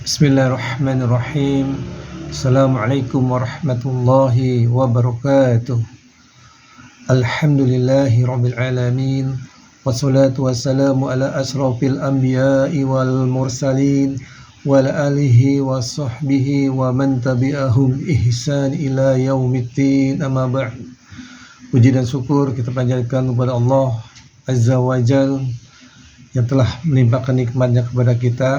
Bismillahirrahmanirrahim. Assalamualaikum warahmatullahi wabarakatuh. Alhamdulillahi rabbil alamin. Wassalatu wassalamu ala asrafil anbiya'i wal mursalin wa ala alihi wa sahbihi wa man tabi'ahum ihsan ila yaumiddin. Amma ba'd. Puji dan syukur kita panjatkan kepada Allah Azza wa Jal yang telah melimpahkan nikmatnya kepada kita.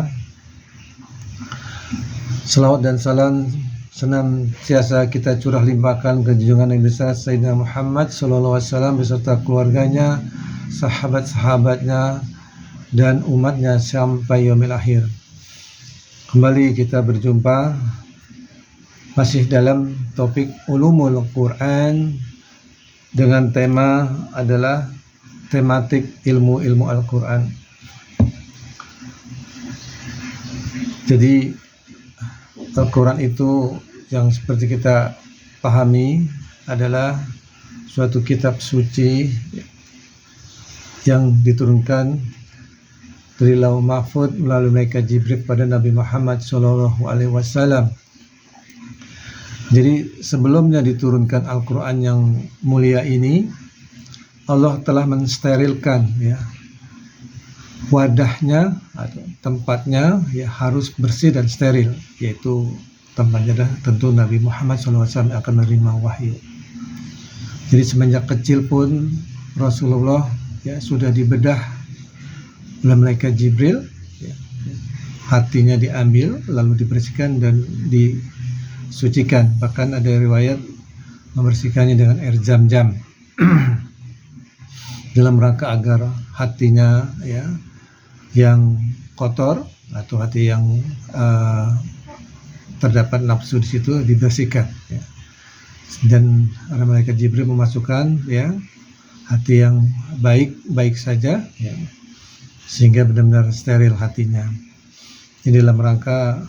Salawat dan salam senantiasa kita curah limpahkan ke junjungan yang besar Sayyidina Muhammad sallallahu alaihi wasallam beserta keluarganya, sahabat-sahabatnya dan umatnya sampai yaumil akhir. Kembali kita berjumpa masih dalam topik Ulumul Quran dengan tema adalah tematik ilmu-ilmu Al-Quran. Jadi Al-Quran itu yang seperti kita pahami adalah suatu kitab suci yang diturunkan dari Lauh Mahfuz melalui malaikat Jibril pada Nabi Muhammad SAW. Jadi sebelumnya diturunkan Al-Quran yang mulia ini, Allah telah mensterilkan wadahnya atau tempatnya harus bersih dan steril, yaitu tempatnya adalah tentu Nabi Muhammad SAW akan menerima wahyu. Jadi semenjak kecil pun Rasulullah sudah dibedah oleh malaikat Jibril, hatinya diambil lalu dibersihkan dan disucikan. Bahkan ada riwayat membersihkannya dengan air Zam-Zam dalam rangka agar hatinya yang kotor atau hati yang terdapat nafsu di situ dibersihkan, dan malaikat Jibril memasukkan hati yang baik saja, sehingga benar-benar steril hatinya. Ini dalam rangka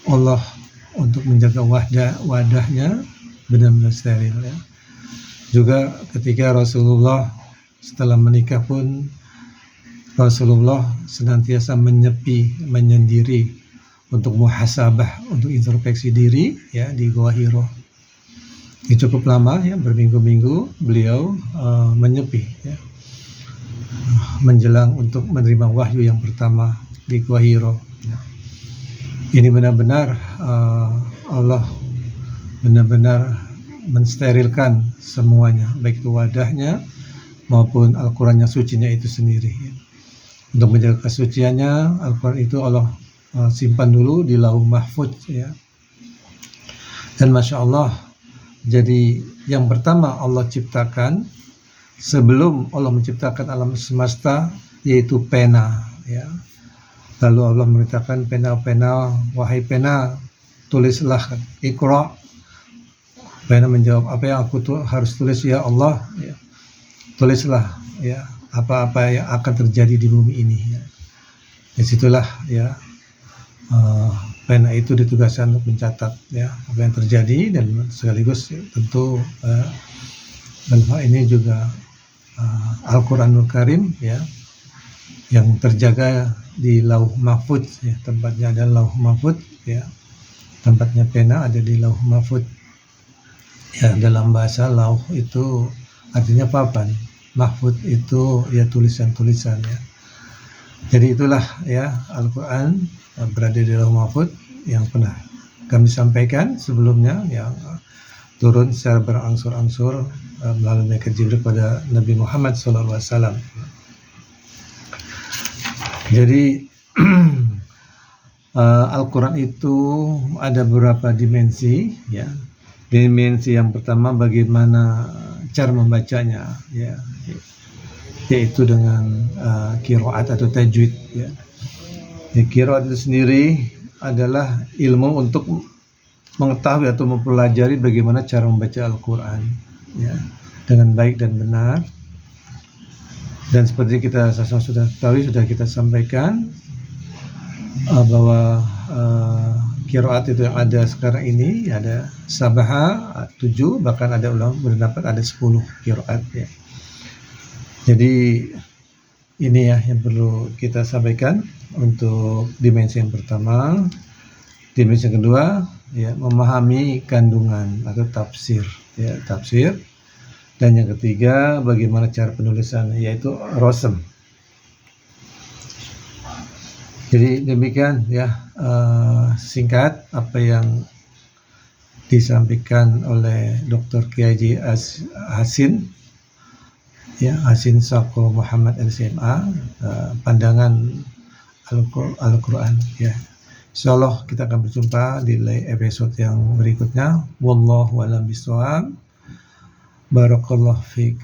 Allah untuk menjaga wadahnya benar-benar steril. Juga ketika Rasulullah setelah menikah pun Rasulullah senantiasa menyendiri untuk muhasabah, untuk introspeksi diri di Gua Hiro. Ini cukup lama, berminggu-minggu beliau menyepi menjelang untuk menerima wahyu yang pertama di Gua Hiro. Ini benar-benar Allah benar-benar mensterilkan semuanya, baik itu wadahnya maupun Al-Quran yang sucinya itu sendiri. Untuk menjaga kesuciannya, Al-Quran itu Allah simpan dulu di Lauh Mahfuz, Dan Masya Allah, jadi yang pertama Allah ciptakan sebelum Allah menciptakan alam semesta yaitu pena, Lalu Allah memerintahkan pena, wahai pena, tulislah, Iqra. Pena menjawab, apa yang aku harus tulis ya Allah? Tulislah apa-apa yang akan terjadi di bumi ini. Disitulah pena itu ditugaskan untuk mencatat apa yang terjadi, dan sekaligus tentu dalam hal ini juga Al-Quranul Karim yang terjaga di Lauh Mahfuz, tempatnya ada Lauh Mahfuz, tempatnya pena ada di Lauh Mahfuz. Dalam bahasa lauh itu artinya papan, mahfuz itu tulisan-tulisan. Jadi itulah Al-Quran berada di Lauh Mahfuz yang pernah kami sampaikan sebelumnya, yang turun secara berangsur-angsur melalui malaikat Jibril pada Nabi Muhammad SAW. Jadi Al-Quran itu ada beberapa dimensi, Dimensi yang pertama bagaimana cara membacanya, yaitu dengan qiraat atau tajwid. Qiraat itu sendiri adalah ilmu untuk mengetahui atau mempelajari bagaimana cara membaca Al-Quran dengan baik dan benar. Dan seperti kita sudah ketahui, sudah kita sampaikan bahwa qiraat itu yang ada sekarang ini ada sabaha 7, bahkan ada ulama berpendapat ada 10 qiraat. Jadi Ini ya yang perlu kita sampaikan untuk dimensi yang pertama. Dimensi yang kedua, ya, memahami kandungan atau tafsir, ya, tafsir. Dan yang ketiga, bagaimana cara penulisan, yaitu rosem. Jadi demikian ya, singkat apa yang disampaikan oleh Dr. Kiai Haji Hasin, ya, Hasin Sako Muhammad LCMA, pandangan Al-Quran, ya. Insyaallah kita akan berjumpa di episode yang berikutnya. Wallahu a'lam bishawab. Barakallahu fiik.